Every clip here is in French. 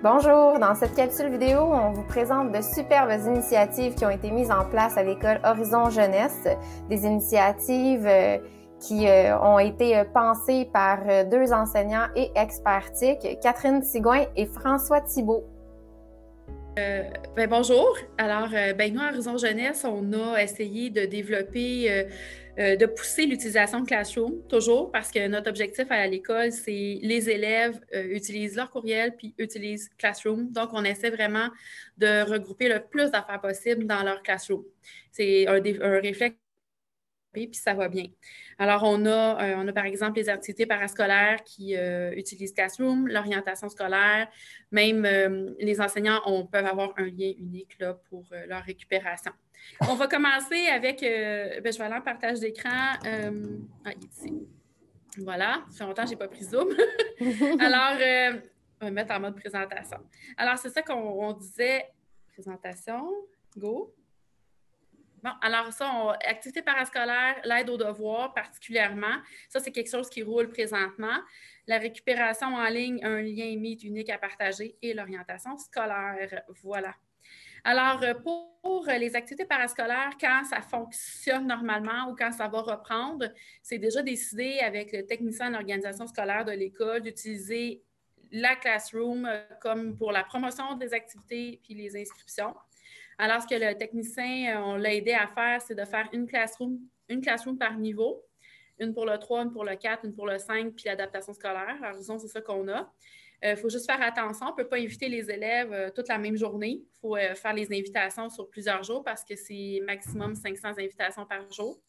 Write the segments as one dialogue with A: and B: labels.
A: Bonjour! Dans cette capsule vidéo, on vous présente de superbes initiatives qui ont été mises en place à l'école Horizon Jeunesse, des initiatives qui ont été pensées par deux enseignants et experts TIC, Catherine Sigouin et François Thibault.
B: Bonjour. Alors, nous, à Horizon Jeunesse, on a essayé de développer, de pousser l'utilisation de Classroom, toujours, parce que notre objectif à l'école, c'est les élèves utilisent leur courriel puis utilisent Classroom. Donc, on essaie vraiment de regrouper le plus d'affaires possible dans leur Classroom. C'est un réflexe puis ça va bien. Alors, on a par exemple les activités parascolaires qui utilisent Classroom, l'orientation scolaire, même les enseignants peuvent avoir un lien unique là, pour leur récupération. On va commencer avec, je vais aller en partage d'écran. Il est ici. Voilà, ça fait longtemps que je n'ai pas pris Zoom. Alors, on va mettre en mode présentation. Alors, c'est ça qu'on disait. Présentation, go. Bon, alors ça, activité parascolaire, l'aide aux devoirs particulièrement, ça c'est quelque chose qui roule présentement. La récupération en ligne, un lien Meet unique à partager et l'orientation scolaire, voilà. Alors, pour les activités parascolaires, quand ça fonctionne normalement ou quand ça va reprendre, c'est déjà décidé avec le technicien d'organisation scolaire de l'école d'utiliser la Classroom comme pour la promotion des activités puis les inscriptions. Alors, ce que le technicien, on l'a aidé à faire, c'est de faire une classroom par niveau, une pour le 3, une pour le 4, une pour le 5, puis l'adaptation scolaire. Alors, disons, c'est ça qu'on a. Il faut juste faire attention, on ne peut pas inviter les élèves toute la même journée. Il faut faire les invitations sur plusieurs jours parce que c'est maximum 500 invitations par jour.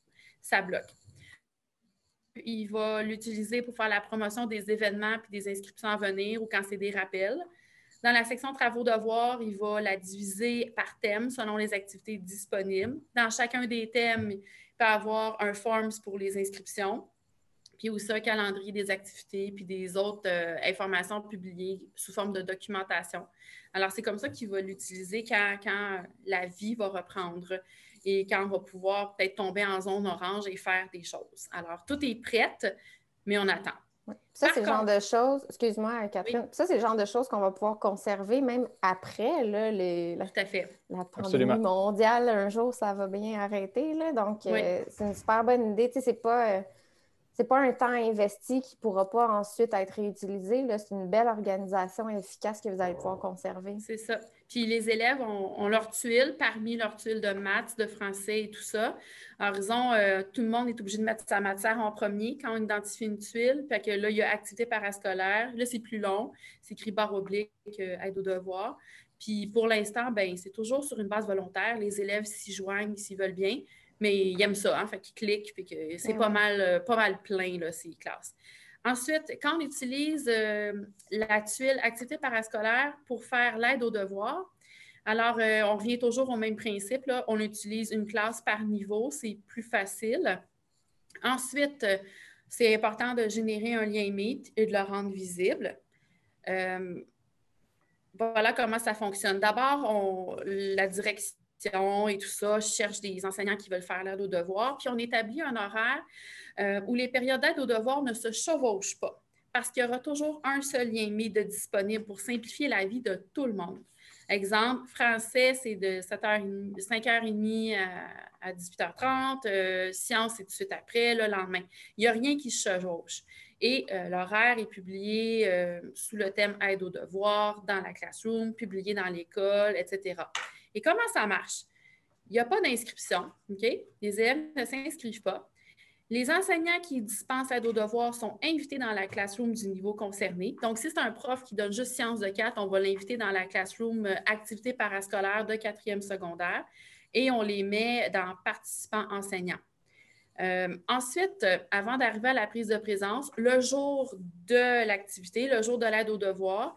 B: Ça bloque. Il va l'utiliser pour faire la promotion des événements puis des inscriptions à venir ou quand c'est des rappels. Dans la section travaux devoirs, il va la diviser par thème selon les activités disponibles. Dans chacun des thèmes, il peut y avoir un forms pour les inscriptions, puis aussi un calendrier des activités, puis des autres informations publiées sous forme de documentation. Alors, c'est comme ça qu'il va l'utiliser quand la vie va reprendre et quand on va pouvoir peut-être tomber en zone orange et faire des choses. Alors, tout est prêt, mais on attend.
A: Ça, c'est le genre de choses, excuse-moi, Catherine,
B: oui.
A: Ça, c'est le genre de choses qu'on va pouvoir conserver même après, là,
B: Tout à fait.
A: la pandémie
C: Absolument.
A: mondiale. Un jour, ça va bien arrêter, là, donc
B: Oui.
A: c'est une super bonne idée. Tu sais, c'est pas un temps investi qui ne pourra pas ensuite être réutilisé. C'est une belle organisation efficace que vous allez pouvoir conserver.
B: C'est ça. Puis les élèves ont leurs tuiles, parmi leurs tuiles de maths, de français et tout ça. Alors, tout le monde est obligé de mettre sa matière en premier quand on identifie une tuile. Fait que là, il y a activité parascolaire. Là, c'est plus long. C'est écrit barre oblique, aide aux devoirs. Puis pour l'instant, c'est toujours sur une base volontaire. Les élèves s'y joignent s'ils veulent bien. Mais ils aiment ça, hein? Fait qu'ils cliquent. Fait que c'est pas mal plein, là, ces classes. Ensuite, quand on utilise la tuile activité parascolaire pour faire l'aide aux devoirs, alors on revient toujours au même principe. Là. On utilise une classe par niveau, c'est plus facile. Ensuite, c'est important de générer un lien Meet et de le rendre visible. Voilà comment ça fonctionne. D'abord, la direction et tout ça cherche des enseignants qui veulent faire l'aide aux devoirs, puis on établit un horaire où les périodes d'aide aux devoirs ne se chevauchent pas parce qu'il y aura toujours un seul lien mis de disponible pour simplifier la vie de tout le monde. Exemple, français, c'est de 5h30 à 18h30. Sciences, c'est tout de suite après, le lendemain. Il n'y a rien qui se chevauche. Et l'horaire est publié sous le thème aide aux devoirs, dans la classroom, publié dans l'école, etc. Et comment ça marche? Il n'y a pas d'inscription, OK? Les élèves ne s'inscrivent pas. Les enseignants qui dispensent aide aux devoirs sont invités dans la classroom du niveau concerné. Donc, si c'est un prof qui donne juste sciences de 4, on va l'inviter dans la classroom activité parascolaire de 4e secondaire et on les met dans participants enseignants. Ensuite, avant d'arriver à la prise de présence, le jour de l'activité, le jour de l'aide aux devoirs,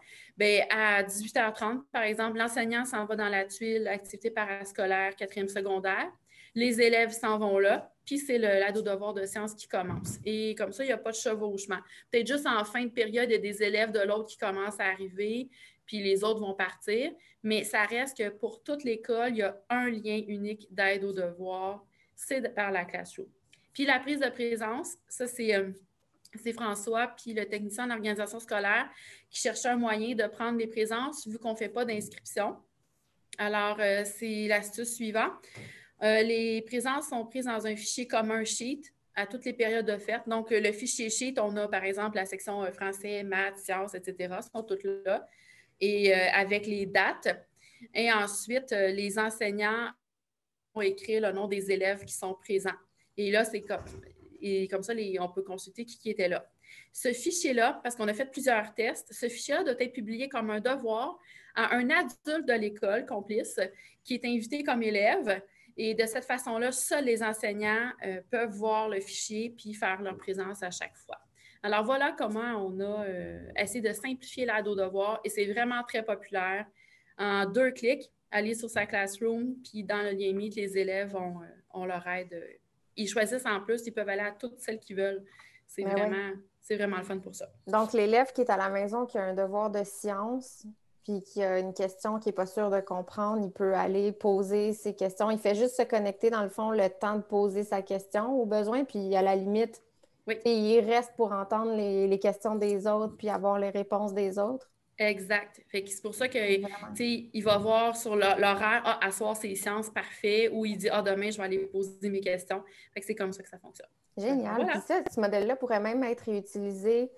B: à 18h30, par exemple, l'enseignant s'en va dans la tuile activité parascolaire 4e secondaire. Les élèves s'en vont là, puis c'est l'aide aux devoirs de sciences qui commence. Et comme ça, il n'y a pas de chevauchement. Peut-être juste en fin de période, il y a des élèves de l'autre qui commencent à arriver, puis les autres vont partir. Mais ça reste que pour toute l'école, il y a un lien unique d'aide aux devoirs, c'est par la classroom. Puis la prise de présence, ça, c'est c'est François, puis le technicien en organisation scolaire qui cherchait un moyen de prendre les présences vu qu'on ne fait pas d'inscription. Alors, c'est l'astuce suivante. Les présences sont prises dans un fichier commun sheet à toutes les périodes offertes. Donc, le fichier sheet, on a par exemple la section français, maths, sciences, etc. sont toutes là. Et avec les dates. Et ensuite, les enseignants vont écrire le nom des élèves qui sont présents. Et là, c'est comme ça, on peut consulter qui était là. Ce fichier-là, parce qu'on a fait plusieurs tests, ce fichier-là doit être publié comme un devoir à un adulte de l'école complice qui est invité comme élève. Et de cette façon-là, seuls les enseignants peuvent voir le fichier puis faire leur présence à chaque fois. Alors voilà comment on a essayé de simplifier l'aide aux devoirs et c'est vraiment très populaire. En 2 clics, aller sur sa Classroom, puis dans le lien Meet, les élèves ont leur aide. Ils choisissent en plus, ils peuvent aller à toutes celles qu'ils veulent. C'est vraiment le fun pour ça.
A: Donc, l'élève qui est à la maison, qui a un devoir de science, puis qui a une question qu'il n'est pas sûr de comprendre, il peut aller poser ses questions. Il fait juste se connecter, dans le fond, le temps de poser sa question au besoin, puis à la limite,
B: oui.
A: Il reste pour entendre les questions des autres, puis avoir les réponses des autres.
B: Exact. C'est pour ça qu'il va voir sur l'horaire, à soir, c'est sciences, parfait, ou il dit, demain, je vais aller poser mes questions. C'est comme ça que ça fonctionne.
A: Génial. Voilà. Puis ça, ce modèle-là pourrait même être réutilisé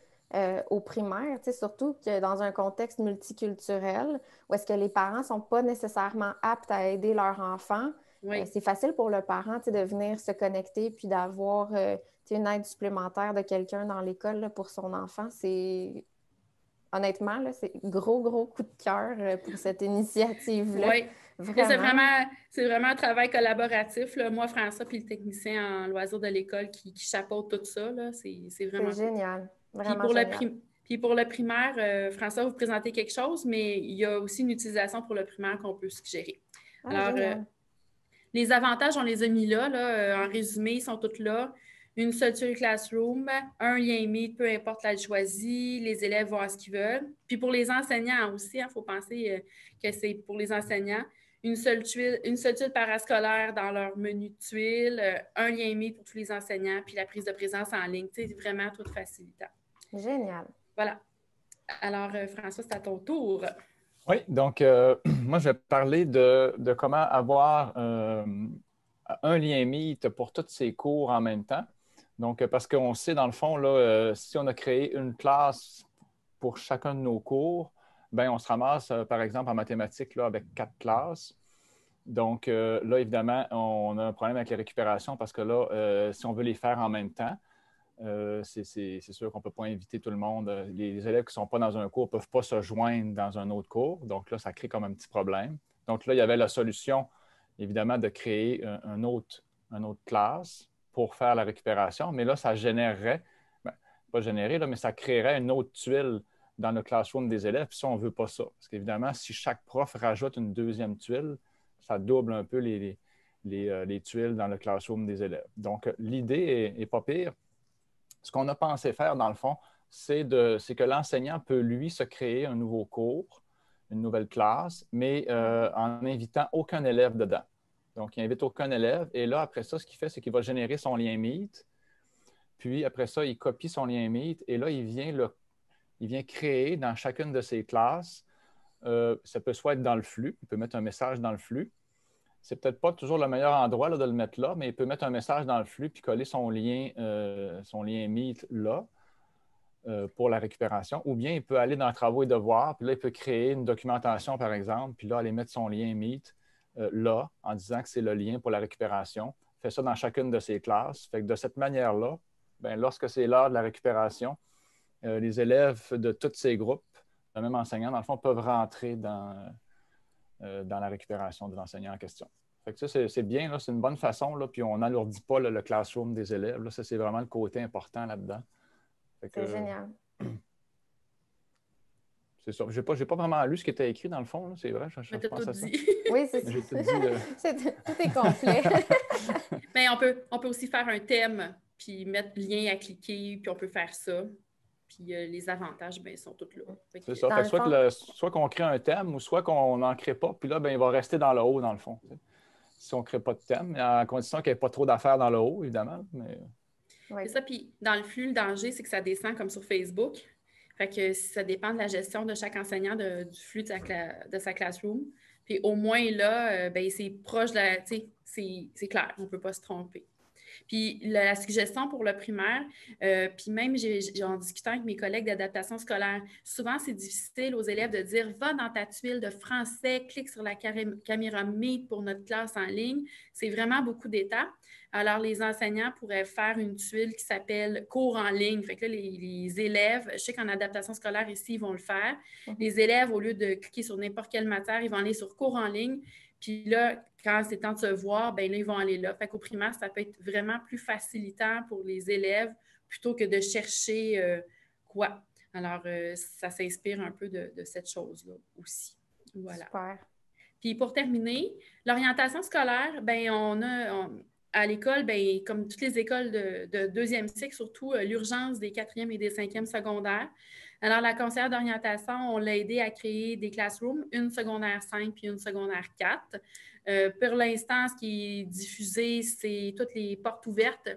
A: au primaire, surtout que dans un contexte multiculturel, où est-ce que les parents ne sont pas nécessairement aptes à aider leur enfant. Oui. C'est facile pour le parent de venir se connecter puis d'avoir une aide supplémentaire de quelqu'un dans l'école pour son enfant. C'est honnêtement, là, c'est gros coup de cœur pour cette initiative-là.
B: Oui, c'est vraiment un travail collaboratif. Là. Moi, François, puis le technicien en loisirs de l'école qui chapeaute tout ça. C'est vraiment
A: génial.
B: Vraiment puis pour le primaire, François, vous présentez quelque chose, mais il y a aussi une utilisation pour le primaire qu'on peut suggérer. Alors, les avantages, on les a mis là en résumé, ils sont tous là. Une seule tuile Classroom, un lien Meet, peu importe la choisie, les élèves vont à ce qu'ils veulent. Puis pour les enseignants aussi, il faut penser que c'est pour les enseignants, une seule tuile parascolaire dans leur menu de tuiles, un lien Meet pour tous les enseignants, puis la prise de présence en ligne. C'est vraiment tout facilitant.
A: Génial.
B: Voilà. Alors, François, c'est à ton tour.
C: Oui, donc moi, je vais parler de comment avoir un lien Meet pour tous ces cours en même temps. Donc, parce qu'on sait, dans le fond, là, si on a créé une classe pour chacun de nos cours, bien, on se ramasse, par exemple, en mathématiques, là, avec 4 classes. Donc, là, évidemment, on a un problème avec les récupérations parce que là, si on veut les faire en même temps, c'est sûr qu'on ne peut pas inviter tout le monde. Les élèves qui ne sont pas dans un cours ne peuvent pas se joindre dans un autre cours. Donc, là, ça crée comme un petit problème. Donc, là, il y avait la solution, évidemment, de créer une autre classe pour faire la récupération, mais là, ça générerait, pas générer, là, mais ça créerait une autre tuile dans le classroom des élèves, puis ça, on ne veut pas ça. Parce qu'évidemment, si chaque prof rajoute une deuxième tuile, ça double un peu les tuiles dans le classroom des élèves. Donc, l'idée n'est pas pire. Ce qu'on a pensé faire, dans le fond, c'est que l'enseignant peut, lui, se créer un nouveau cours, une nouvelle classe, mais en n'invitant aucun élève dedans. Donc, il n'invite aucun élève. Et là, après ça, ce qu'il fait, c'est qu'il va générer son lien Meet. Puis, après ça, il copie son lien Meet. Et là, il vient créer dans chacune de ses classes. Ça peut soit être dans le flux. Il peut mettre un message dans le flux. C'est peut-être pas toujours le meilleur endroit là, de le mettre là, mais il peut mettre un message dans le flux puis coller son lien Meet là pour la récupération. Ou bien, il peut aller dans Travaux et devoirs. Puis là, il peut créer une documentation, par exemple. Puis là, aller mettre son lien Meet là, en disant que c'est le lien pour la récupération. Fait ça dans chacune de ses classes. Fait que de cette manière-là, bien, lorsque c'est l'heure de la récupération, les élèves de tous ces groupes, le même enseignant, dans le fond, peuvent rentrer dans la récupération de l'enseignant en question. Fait que ça, c'est bien, c'est une bonne façon, là, puis on n'alourdit pas le classroom des élèves. Là, ça, c'est vraiment le côté important là-dedans.
A: C'est génial.
C: C'est ça. Je n'ai pas vraiment lu ce qui était écrit dans le fond. C'est vrai, je pense à ça.
A: Oui, c'est ça. Tout est complet.
B: Mais on peut aussi faire un thème, puis mettre lien à cliquer, puis on peut faire ça. Puis les avantages, bien, ils sont tous là.
C: C'est ça. Fait soit qu'on crée un thème ou soit qu'on n'en crée pas, puis là, bien, il va rester dans le haut, dans le fond. Si on ne crée pas de thème, à condition qu'il n'y ait pas trop d'affaires dans le haut, évidemment. Mais...
A: Oui.
B: C'est ça. Puis dans le flux, le danger, c'est que ça descend comme sur Facebook. Fait que ça dépend de la gestion de chaque enseignant du flux de sa classroom. Puis au moins là, ben, c'est proche de la. Tu sais, c'est clair, on ne peut pas se tromper. Puis la suggestion pour le primaire, puis même en discutant avec mes collègues d'adaptation scolaire, souvent c'est difficile aux élèves de dire va dans ta tuile de français, clique sur la caméra Meet pour notre classe en ligne. C'est vraiment beaucoup d'étapes. Alors, les enseignants pourraient faire une tuile qui s'appelle cours en ligne. Fait que là, les élèves, je sais qu'en adaptation scolaire ici, ils vont le faire. Les élèves, au lieu de cliquer sur n'importe quelle matière, ils vont aller sur cours en ligne. Puis là, quand c'est temps de se voir, bien là, ils vont aller là. Fait qu'au primaire, ça peut être vraiment plus facilitant pour les élèves plutôt que de chercher quoi. Alors, ça s'inspire un peu de cette chose-là aussi. Voilà.
A: Super.
B: Puis pour terminer, l'orientation scolaire, bien, à l'école, bien, comme toutes les écoles de deuxième cycle, surtout l'urgence des quatrièmes et des cinquièmes secondaires. Alors, la conseillère d'orientation, on l'a aidé à créer des classrooms, une secondaire 5 puis une secondaire 4. Pour l'instant, ce qui est diffusé, c'est toutes les portes ouvertes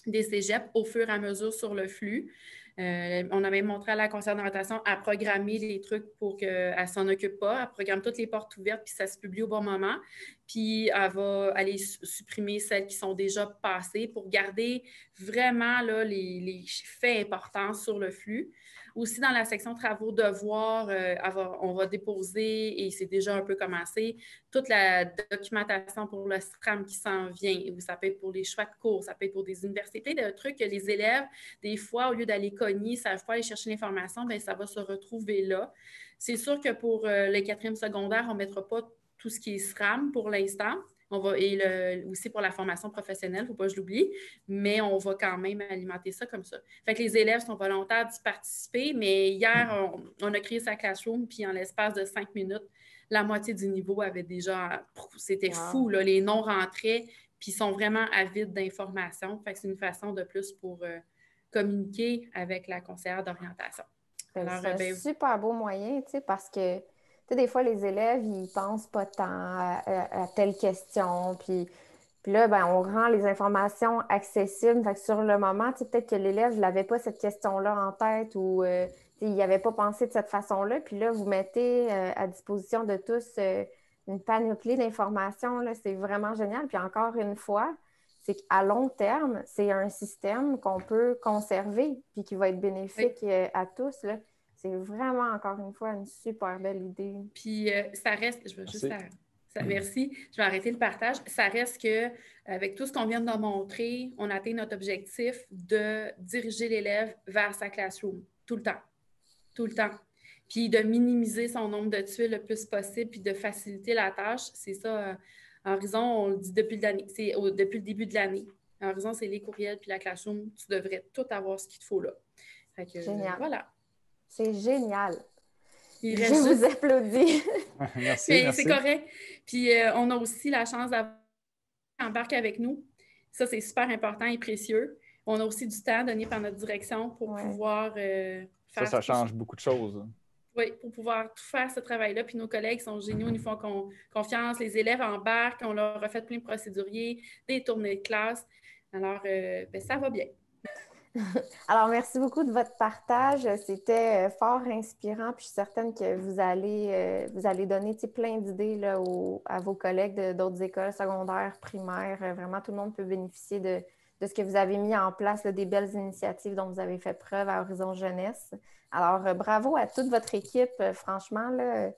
B: des cégeps au fur et à mesure sur le flux. On a même montré à la conseillère d'orientation à programmer des trucs pour qu'elle ne s'en occupe pas. Elle programme toutes les portes ouvertes, puis ça se publie au bon moment. Puis elle va aller supprimer celles qui sont déjà passées pour garder vraiment là, les faits importants sur le flux. Aussi, dans la section travaux devoirs, on va déposer, et c'est déjà un peu commencé, toute la documentation pour le SRAM qui s'en vient. Ça peut être pour les choix de cours, ça peut être pour des universités, plein de trucs que les élèves, des fois, au lieu d'aller cogner, ne savent pas aller chercher l'information, bien, ça va se retrouver là. C'est sûr que pour les quatrièmes secondaires, on ne mettra pas tout ce qui est SRAM pour l'instant. Aussi pour la formation professionnelle, il ne faut pas que je l'oublie, mais on va quand même alimenter ça comme ça. Fait que les élèves sont volontaires d'y participer, mais hier, on a créé sa classroom, puis en l'espace de 5 minutes, la moitié du niveau avait déjà... C'était fou, là, les noms rentraient, puis ils sont vraiment avides d'informations. Fait que c'est une façon de plus pour communiquer avec la conseillère d'orientation.
A: C'est un super beau moyen, tu sais, parce que des fois, les élèves, ils pensent pas tant à telle question, puis là, ben, on rend les informations accessibles. Fait que sur le moment, peut-être que l'élève n'avait pas cette question-là en tête ou il n'avait pas pensé de cette façon-là. Puis là, vous mettez à disposition de tous une panoplie d'informations. C'est vraiment génial. Puis encore une fois, c'est qu'à long terme, c'est un système qu'on peut conserver puis qui va être bénéfique à tous, là. C'est vraiment, encore une fois, une super belle idée.
B: Puis ça reste, je veux juste... Merci. Je vais arrêter le partage. Ça reste qu'avec tout ce qu'on vient de montrer, on atteint notre objectif de diriger l'élève vers sa classroom tout le temps. Tout le temps. Puis de minimiser son nombre de tuiles le plus possible puis de faciliter la tâche. C'est ça, Horizon, on le dit depuis le début de l'année. Horizon, c'est les courriels puis la classroom. Tu devrais tout avoir ce qu'il te faut là. Fait que,
A: génial.
B: Voilà.
A: C'est génial.
B: Je
A: vous applaudis.
C: Merci.
B: C'est correct. Puis on a aussi la chance d'avoir qui embarque avec nous. Ça, c'est super important et précieux. On a aussi du temps donné par notre direction pour pouvoir faire...
C: Ça change beaucoup de choses.
B: Oui, pour pouvoir tout faire ce travail-là. Puis nos collègues sont géniaux, ils nous font confiance. Les élèves embarquent, on leur a fait plein de procéduriers, des tournées de classe. Alors, ça va bien.
A: Alors, merci beaucoup de votre partage. C'était fort inspirant. Puis je suis certaine que vous allez donner plein d'idées là, à vos collègues d'autres écoles secondaires, primaires. Vraiment, tout le monde peut bénéficier de ce que vous avez mis en place, là, des belles initiatives dont vous avez fait preuve à Horizon Jeunesse. Alors, bravo à toute votre équipe. Franchement, là,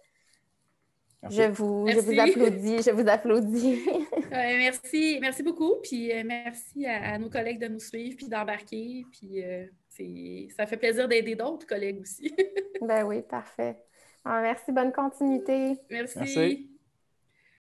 A: je vous applaudis. Je vous applaudis.
B: Merci. Merci beaucoup. Puis merci à nos collègues de nous suivre puis d'embarquer. Puis ça fait plaisir d'aider d'autres collègues aussi.
A: Ben oui, parfait. Alors, merci. Bonne continuité.
B: Merci.